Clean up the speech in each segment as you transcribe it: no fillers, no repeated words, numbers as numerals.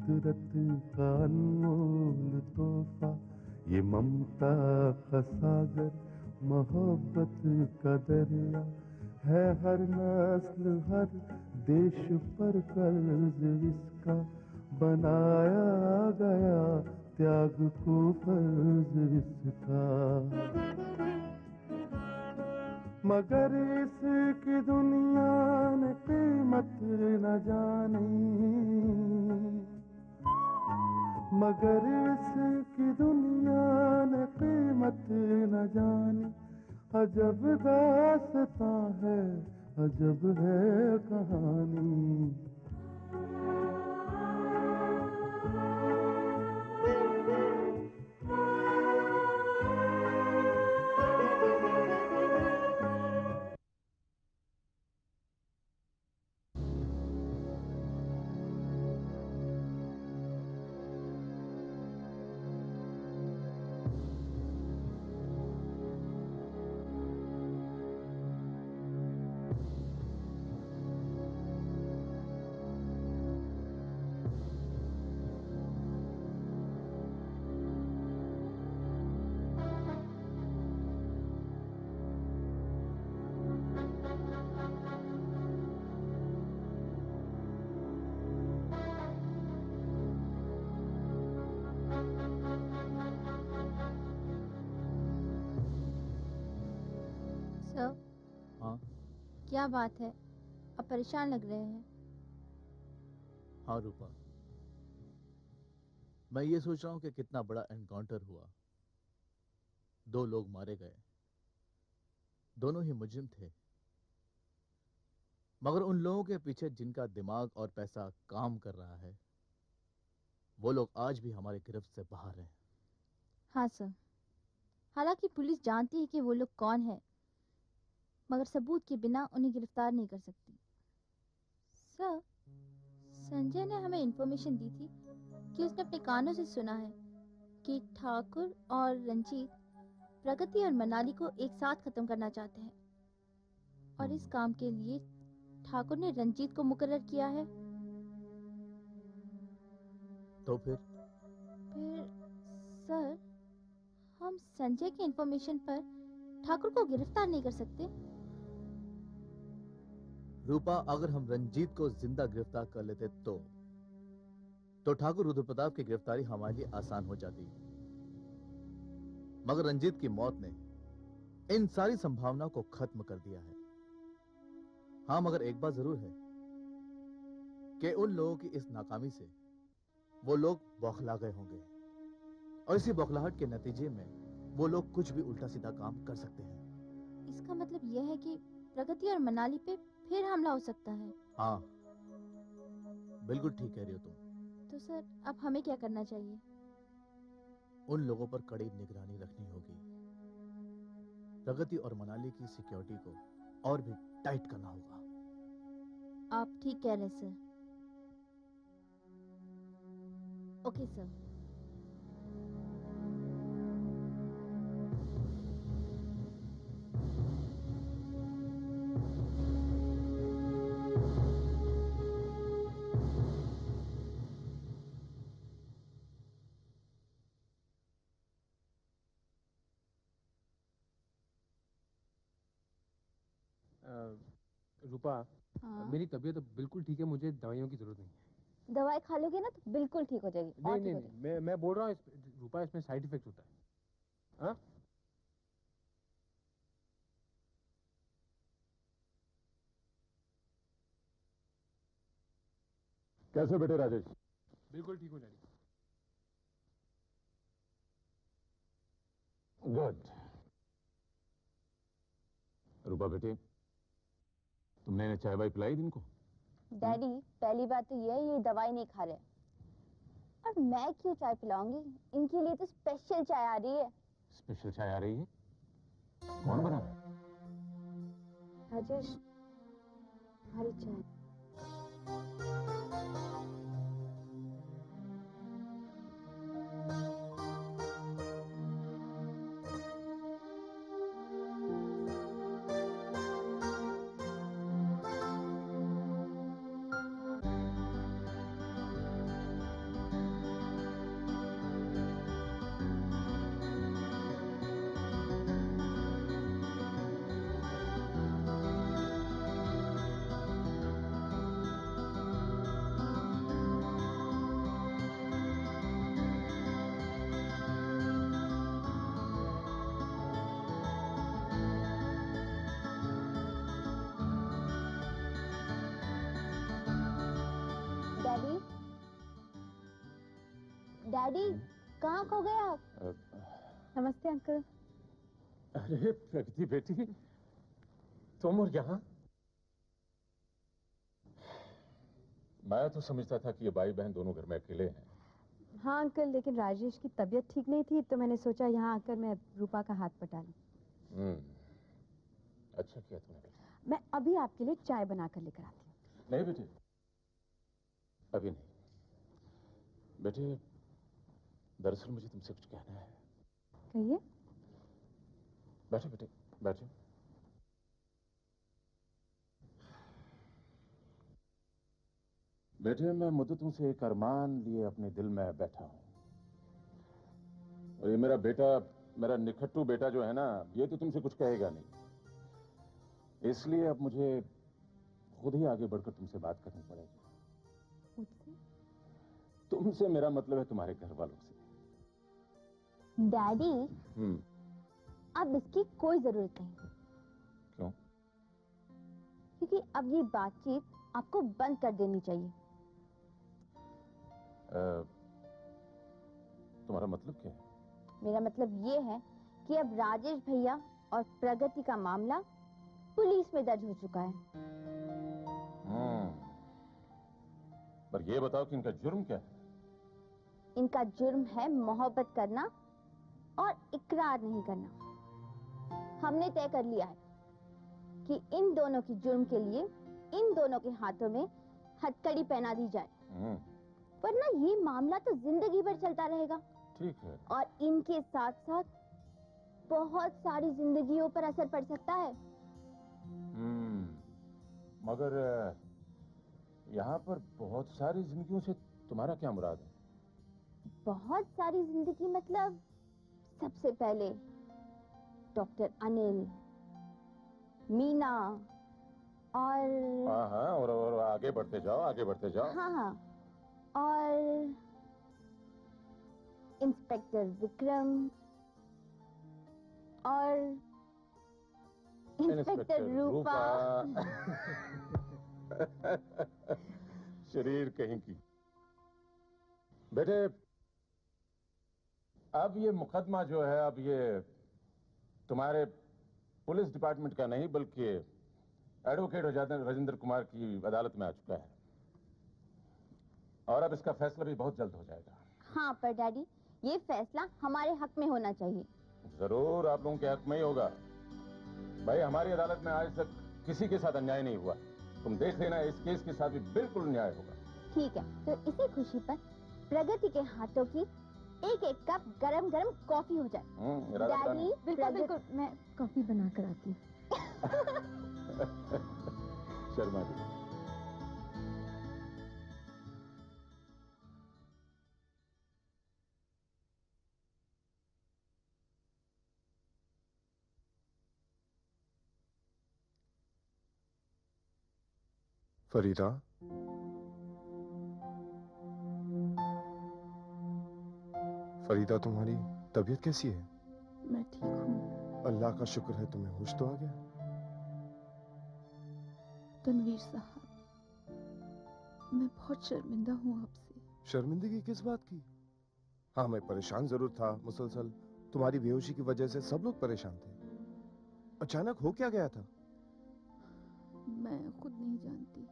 फितरत का अनमोल तोहफा, ये ममता का सागर, मोहब्बत का दरिया है। हर नस्ल हर देश पर कर्ज इसका बनाया गया, त्याग को फर्ज इसका। मगर इसकी दुनिया ने कीमत न जानी, मगर इसकी दुनिया ने कीमत न जानी। अजब दास्तां है, अजब है कहानी। सर, हाँ क्या बात है, आप परेशान लग रहे हैं। हाँ रूपा, मैं ये सोच रहा हूं कि कितना बड़ा एनकाउंटर हुआ। 2 लोग मारे गए, दोनों ही मुजरिम थे। मगर उन लोगों के पीछे जिनका दिमाग और पैसा काम कर रहा है, वो लोग आज भी हमारी गिरफ्त से बाहर हैं। हाँ सर, हालांकि पुलिस जानती है कि वो लोग कौन है, मगर सबूत के बिना उन्हें गिरफ्तार नहीं कर सकती। सर, संजय ने हमें इन्फॉर्मेशन दी थी कि उसने अपने कानों से सुना है कि ठाकुर और रंजीत प्रगति और मनाली को एक साथ खत्म करना चाहते हैं, और इस काम के लिए ठाकुर ने रंजीत को मुकर्रर किया है। तो फिर सर, हम संजय की इन्फॉर्मेशन पर ठाकुर को गिरफ्तार नहीं कर सकते। रूपा, अगर हम रंजीत को जिंदा गिरफ्तार कर लेते तो ठाकुर रुद्र प्रताप की गिरफ्तारी हमारे लिए आसान हो जाती। मगर रंजीत की मौत ने इन सारी संभावनाओं को खत्म कर दिया है। हाँ, मगर एक बात जरूर है कि उन लोगों की इस नाकामी से वो लोग बौखला गए होंगे, और इसी बौखलाहट के नतीजे में वो लोग कुछ भी उल्टा सीधा काम कर सकते हैं। इसका मतलब यह है कि प्रगति और मनाली पे फिर हमला हो सकता है। हाँ, बिल्कुल ठीक कह रही हो तुम। तो सर, अब हमें क्या करना चाहिए? उन लोगों पर कड़ी निगरानी रखनी होगी। प्रगति और मनाली की सिक्योरिटी को और भी टाइट करना होगा। आप ठीक कह रहे हैं सर। Okay sir. रूपा, हाँ? मेरी तबीयत तो बिल्कुल ठीक है, मुझे दवाइयों की जरूरत नहीं है। दवाई खा लोगे ना तो बिल्कुल ठीक हो जाएगी। नहीं नहीं नहीं, मैं बोल रहा हूँ रूपा, इसमें साइड इफेक्ट होता है। हाँ? कैसे बेटे राजेश? बिल्कुल ठीक हो जाएगी। गुड। रूपा बेटे, तुमने इन्हें चाय वाय पिलाई दिन को? डैडी, पहली बात तो ये दवाई नहीं खा रहे, और मैं क्यों चाय पिलाऊंगी? इनके लिए तो स्पेशल चाय आ रही है। स्पेशल चाय आ रही है? कौन बना रहा है? राजेश, हमारी चाय। डैडी, कहाँ खो गए आप? नमस्ते अंकल। अरे प्रगति बेटी, तुम और यहाँ? मैं तो समझता था कि ये भाई बहन दोनों घर में अकेले हैं। हाँ अंकल, लेकिन राजेश की तबीयत ठीक नहीं थी तो मैंने सोचा यहाँ आकर मैं रूपा का हाथ बटा लूं। अच्छा किया तुमने। मैं अभी आपके लिए चाय बनाकर लेकर आती हूँ। नहीं बेटे, अभी नहीं। बेटे, दरअसल मुझे तुमसे कुछ कहना है। कहिए। बैठो बेटे, बैठो। बेटे, मैं मुद्दतों से एक अरमान लिए अपने दिल में बैठा हूं। और ये मेरा बेटा, मेरा निखट्टू बेटा जो है ना, ये तो तुमसे कुछ कहेगा नहीं। इसलिए अब मुझे खुद ही आगे बढ़कर तुमसे बात करनी पड़ेगी। मुझसे? तुमसे मेरा मतलब है तुम्हारे घर वालों से। डैडी, अब इसकी कोई जरूरत नहीं। क्यों? क्योंकि अब ये बातचीत आपको बंद कर देनी चाहिए। तुम्हारा मतलब क्या है? मेरा मतलब ये है कि अब राजेश भैया और प्रगति का मामला पुलिस में दर्ज हो चुका है। पर ये बताओ कि इनका जुर्म क्या है? इनका जुर्म है मोहब्बत करना और इकरार नहीं करना। हमने तय कर लिया है कि इन दोनों की जुर्म के लिए इन दोनों के हाथों में हथकड़ी पहना दी जाए, वरना ये मामला तो जिंदगी भर चलता रहेगा। ठीक है। और इनके साथ साथ बहुत सारी जिंदगियों पर असर पड़ सकता है। मगर यहाँ पर बहुत सारी जिंदगियों से तुम्हारा क्या मुराद है? बहुत सारी जिंदगी मतलब सबसे पहले डॉक्टर अनिल, मीना और हाँ, और आगे बढ़ते जाओ, आगे बढ़ते जाओ। हाँ, और इंस्पेक्टर विक्रम और इंस्पेक्टर रूपा। शरीर कहीं की। बेटे, अब ये मुकदमा जो है, अब ये तुम्हारे पुलिस डिपार्टमेंट का नहीं बल्कि एडवोकेट राजेंद्र कुमार की अदालत में आ चुका है। और अब इसका फैसला भी बहुत जल्द हो जाएगा। हाँ, पर डैडी, ये फैसला हमारे हक में होना चाहिए। जरूर आप लोगों के हक में ही होगा। भाई, हमारी अदालत में आज तक किसी के साथ अन्याय नहीं हुआ। तुम देख लेना, इस केस के साथ भी बिल्कुल न्याय होगा। ठीक है, तो इसी खुशी पर प्रगति के हाथों की एक एक कप गरम गरम कॉफी हो जाए। डैडी, बिल्कुल, मैं कॉफी बनाकर आती हूँ। शर्मा जी। फरीदा, फरीदा, तुम्हारी तबीयत कैसी है? मैं ठीक हूँ। अल्लाह का शुक्र है, तुम्हें होश तो आ गया। तनवीर साहब, मैं बहुत शर्मिंदा हूँ आपसे। शर्मिंदगी किस बात की? हाँ, मैं परेशान जरूर था। मुसलसल तुम्हारी बेहोशी की वजह से सब लोग परेशान थे। अचानक हो क्या गया था? मैं खुद नहीं जानती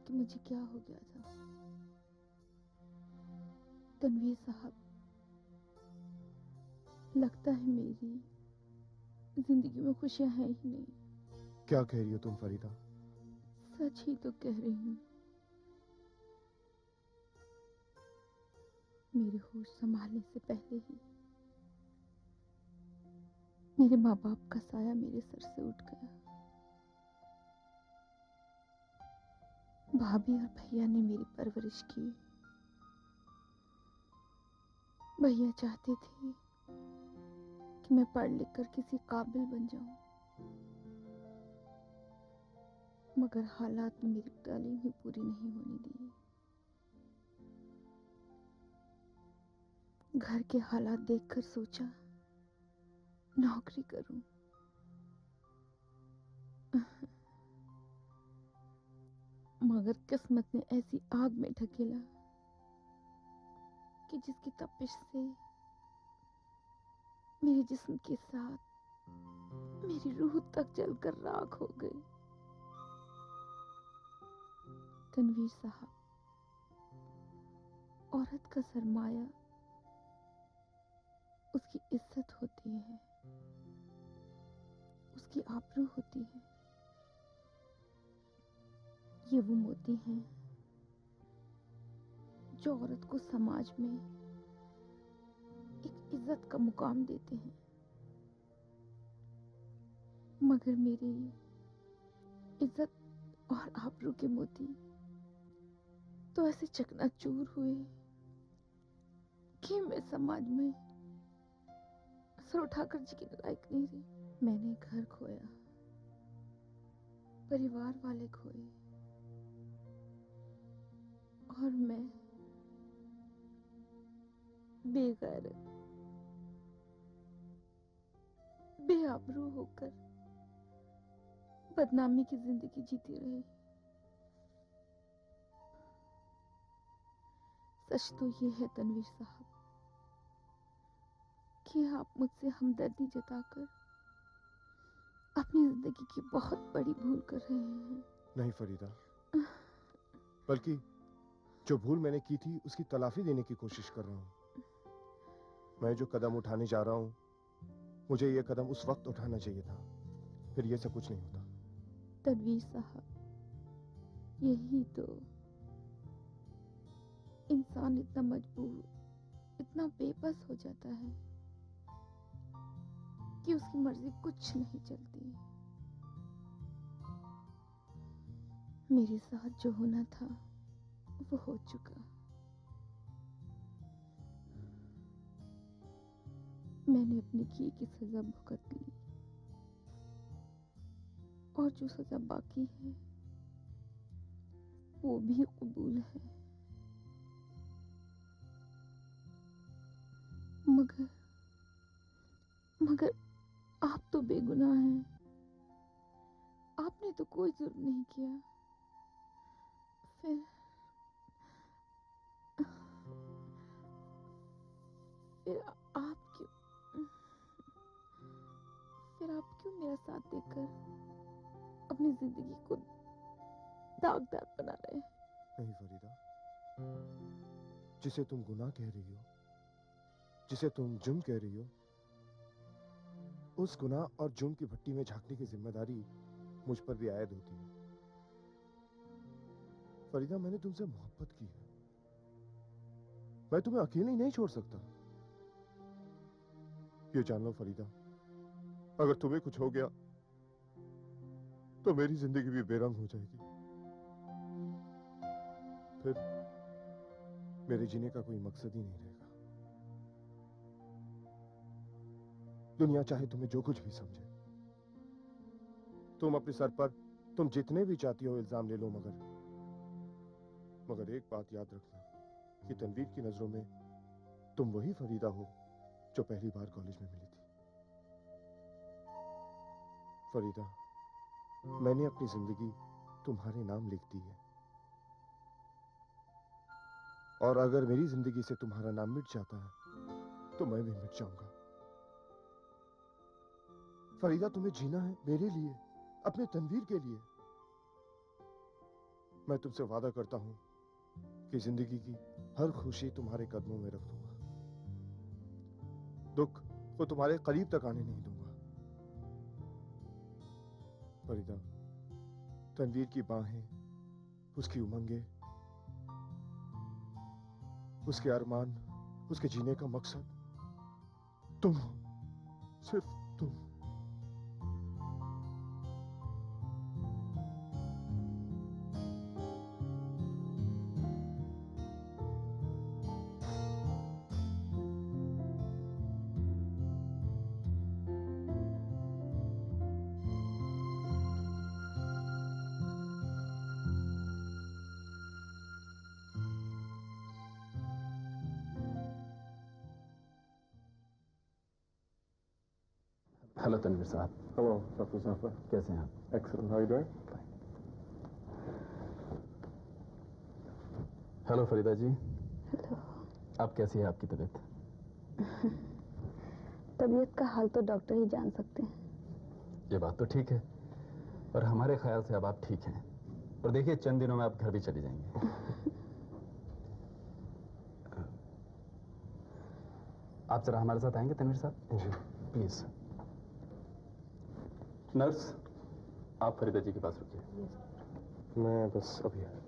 कि मुझे क्या हो गया था। तनवीर साहब, लगता है मेरी जिंदगी में खुशियां हैं ही नहीं। क्या कह रही हो तुम फरीदा? सच ही तो कह रही हूँ। मेरे होश संभालने से पहले ही मेरे माँ बाप का साया मेरे सर से उठ गया। भाभी और भैया ने मेरी परवरिश की। भैया चाहते थे कि मैं पढ़ लिख कर किसी काबिल बन जाऊं, मगर हालात ने मेरी तालीम ही पूरी नहीं होने दी। घर के हालात देखकर सोचा नौकरी करूं। मगर किस्मत ने ऐसी आग में ढकेला कि जिसकी तपिश से मेरे जिस्म के साथ मेरी रूह तक जलकर राख हो गई। तनवीर साहब, औरत का सरमाया उसकी इज्जत होती है, उसकी आबरू होती है। ये वो मोती हैं जो औरत को समाज में एक इज्जत का मुकाम देते हैं। मगर मेरी इज्जत और आबरू के मोती तो ऐसे चकनाचूर हुए कि मैं समाज में सर उठाकर जीने लायक नहीं रही। मैंने घर खोया, परिवार वाले खोए, और मैं बेगैरत, बेआबरू होकर बदनामी की जिंदगी जीती रही। सच तो ये है तनवीर साहब कि आप मुझसे हमदर्दी जताकर अपनी जिंदगी की बहुत बड़ी भूल कर रहे हैं। नहीं फरीदा, बल्कि जो भूल मैंने की थी उसकी तलाफी देने की कोशिश कर रहा हूं। मैं जो कदम उठाने जा रहा हूं, मुझे यह कदम उस वक्त उठाना चाहिए था, फिर यह सब कुछ नहीं होता। तनवीर साहब, यही तो इंसान इतना मजबूर, इतना बेबस हो जाता है कि उसकी मर्जी कुछ नहीं चलती। मेरे साथ जो होना था वो हो चुका। मैंने अपने किए की सजा भुगत ली, और जो सजा बाकी है वो भी कबूल है। मगर मगर आप तो बेगुनाह हैं। आपने तो कोई जुर्म नहीं किया। फिर आप क्यों मेरा साथ देकर अपनी जिंदगी को दागदार बना रहे हैं? नहीं फरीदा, जिसे तुम गुनाह कह रही हो, जिसे तुम जुर्म कह रही हो, उस गुनाह और जुर्म की भट्टी में झांकने की जिम्मेदारी मुझ पर भी आयद होती है। फरीदा, मैंने तुमसे मोहब्बत की है, मैं तुम्हें अकेले नहीं छोड़ सकता। ये जान लो फरीदा, अगर तुम्हें कुछ हो गया तो मेरी जिंदगी भी बेरंग हो जाएगी। फिर मेरे जीने का कोई मकसद ही नहीं रहेगा। दुनिया चाहे तुम्हें जो कुछ भी समझे, तुम अपने सर पर तुम जितने भी चाहती हो इल्जाम ले लो, मगर एक बात याद रखना कि तनवीर की नजरों में तुम वही फरीदा हो जो पहली बार कॉलेज में मिली थी। फरीदा, मैंने अपनी जिंदगी तुम्हारे नाम लिख दी है, और अगर मेरी जिंदगी से तुम्हारा नाम मिट जाता है तो मैं भी मिट जाऊंगा। फरीदा, तुम्हें जीना है मेरे लिए, अपने तनवीर के लिए। मैं तुमसे वादा करता हूं कि जिंदगी की हर खुशी तुम्हारे कदमों में रख दूंगा, दुख को तुम्हारे करीब तक आने नहीं दूंगा। फरीदा, तनवीर की बाहें, उसकी उमंगें, उसके अरमान, उसके जीने का मकसद तुम हो, सिर्फ तुम। हेलो तनवीर साहब। हेलो डॉक्टर साफा, कैसे हैं आप? Excellent, how are you doing? Hello Farida ji. Hello. अब कैसी है आपकी तबीयत? तबीयत का हाल तो डॉक्टर ही जान सकते हैं। ये बात तो ठीक है, और हमारे ख्याल से अब आप ठीक हैं। और देखिए, चंद दिनों में आप घर भी चले जाएंगे। आप जरा हमारे साथ आएंगे तनवीर साहब? जी प्लीज। नर्स, आप फरीदा जी के पास रुकिए। मैं बस अभी आया।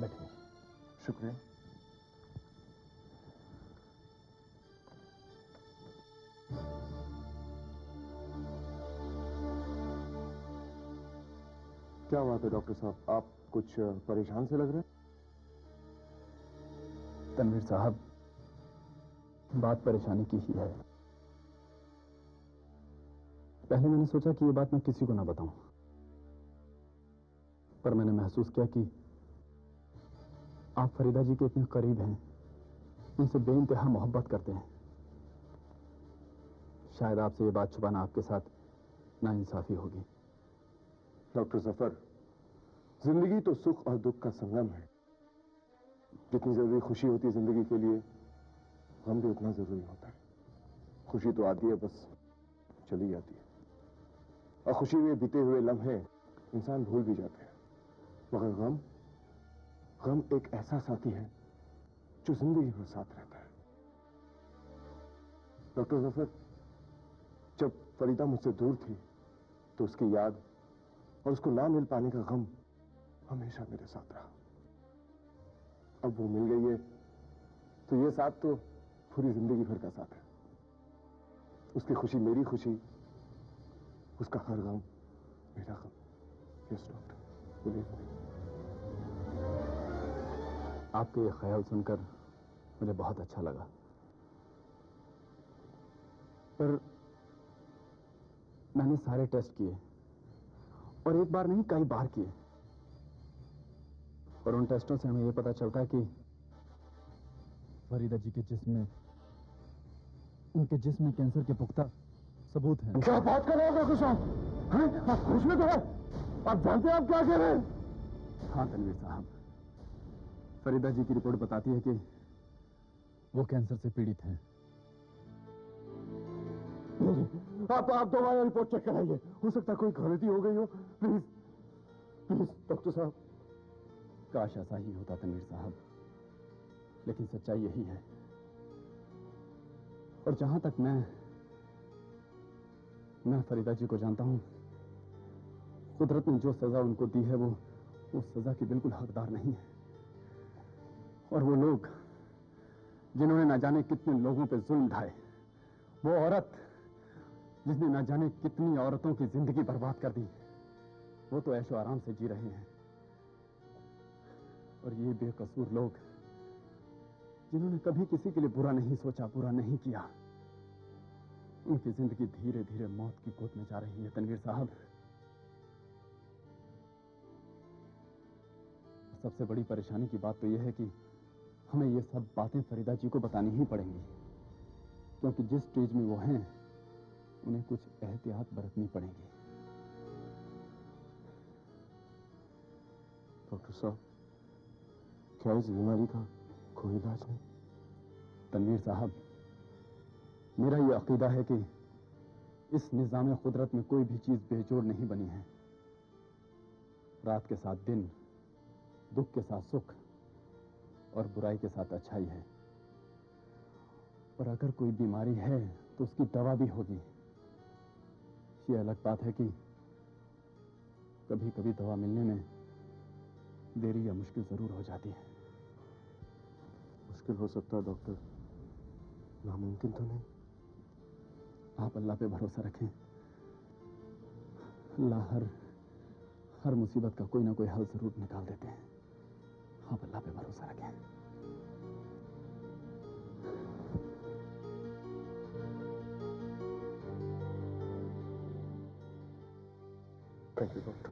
बैठिए। शुक्रिया। क्या बात है डॉक्टर साहब, आप कुछ परेशान से लग रहे हैं? तनवीर साहब, बात परेशानी की ही है। पहले मैंने सोचा कि ये बात मैं किसी को ना बताऊं, पर मैंने महसूस किया कि आप फरीदा जी के इतने करीब हैं, उनसे बेइंतहा मोहब्बत करते हैं। शायद आपसे ये बात छुपाना आपके साथ नाइंसाफी होगी। डॉक्टर जफर, जिंदगी तो सुख और दुख का संगम है। जितनी जरूरी खुशी होती है जिंदगी के लिए, गम भी उतना जरूरी होता है। खुशी तो आती है, बस चली जाती है, और खुशी में बीते हुए लम्हे इंसान भूल भी जाते हैं। मगर गम गम एक ऐसा साथी है जो जिंदगी भर साथ रहता है। डॉक्टर जफर, जब फरीदा मुझसे दूर थी तो उसकी याद और उसको ना मिल पाने का गम हमेशा मेरे साथ रहा। अब वो मिल गई है तो ये साथ तो पूरी जिंदगी भर का साथ है। उसकी खुशी मेरी खुशी, उसका हर गम मेरा गम। Yes doctor, believe me. आपके ये ख्याल सुनकर मुझे बहुत अच्छा लगा, पर मैंने सारे टेस्ट किए, और एक बार नहीं कई बार किए, और उन टेस्टों से हमें यह पता चलता है कि फरीदा जी के उनके जिस्म में कैंसर के पुख्ता सबूत हैं। क्या बात कर रहे हो डॉक्टर साहब? हैं? आप होश में तो है? आप जानते हैं आप क्या कह रहे हैं? हाँ तनवीर साहब, फरीदा जी की रिपोर्ट बताती है कि वो कैंसर से पीड़ित हैं। आप दोबारा रिपोर्ट चेक कराइए, हो सकता है कोई गलती हो गई हो। प्लीज प्लीज डॉक्टर साहब। काश ऐसा ही होता तनवीर साहब, लेकिन सच्चाई यही है। और जहां तक मैं फरीदा जी को जानता हूं, कुदरत ने जो सजा उनको दी है वो उस सजा की बिल्कुल हकदार नहीं है। और वो लोग जिन्होंने ना जाने कितने लोगों पे जुल्म ढाए, वो औरत जिसने ना जाने कितनी औरतों की जिंदगी बर्बाद कर दी, वो तो ऐशो आराम से जी रहे हैं। और ये बेकसूर लोग जिन्होंने कभी किसी के लिए बुरा नहीं सोचा, बुरा नहीं किया, उनकी जिंदगी धीरे धीरे मौत की गोद में जा रही है तनवीर साहब। सबसे बड़ी परेशानी की बात तो यह है कि हमें ये सब बातें फरीदा जी को बतानी ही पड़ेंगी, क्योंकि जिस स्टेज में वो हैं उन्हें कुछ एहतियात बरतनी पड़ेगी। डॉक्टर साहब, क्या इस बीमारी का कोई इलाज नहीं? तनवीर साहब, मेरा यह अकीदा है कि इस निजाम कुदरत में कोई भी चीज बेजोड़ नहीं बनी है। रात के साथ दिन, दुख के साथ सुख, और बुराई के साथ अच्छाई है। और अगर कोई बीमारी है तो उसकी दवा भी होगी। ये अलग बात है कि कभी कभी दवा मिलने में देरी या मुश्किल जरूर हो जाती है। मुश्किल हो सकता है डॉक्टर, नामुमकिन तो नहीं। आप अल्लाह पे भरोसा रखें। अल्लाह हर मुसीबत का कोई ना कोई हल जरूर निकाल देते हैं। आप अल्लाह पे भरोसा रखें। Thank you doctor.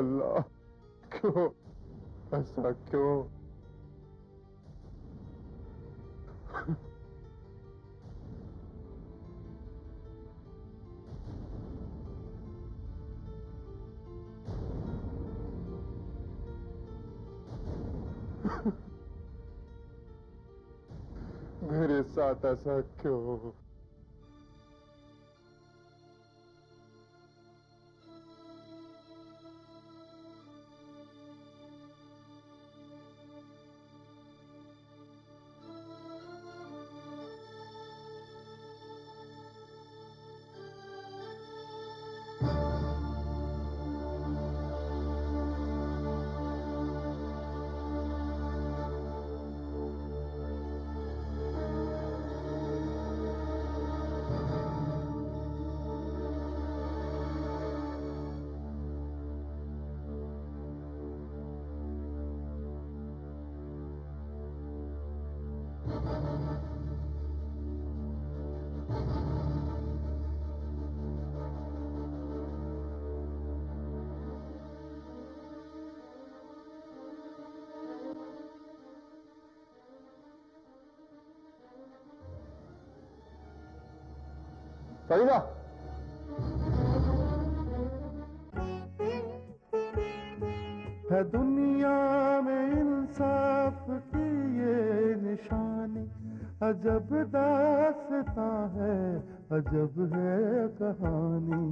अल्लाह, क्यों ऐसा क्यों? मेरे साथ ऐसा क्यों? फरीदा, है दुनिया में इंसाफ की ये निशानी, अजब दास्तां है, अजब है कहानी।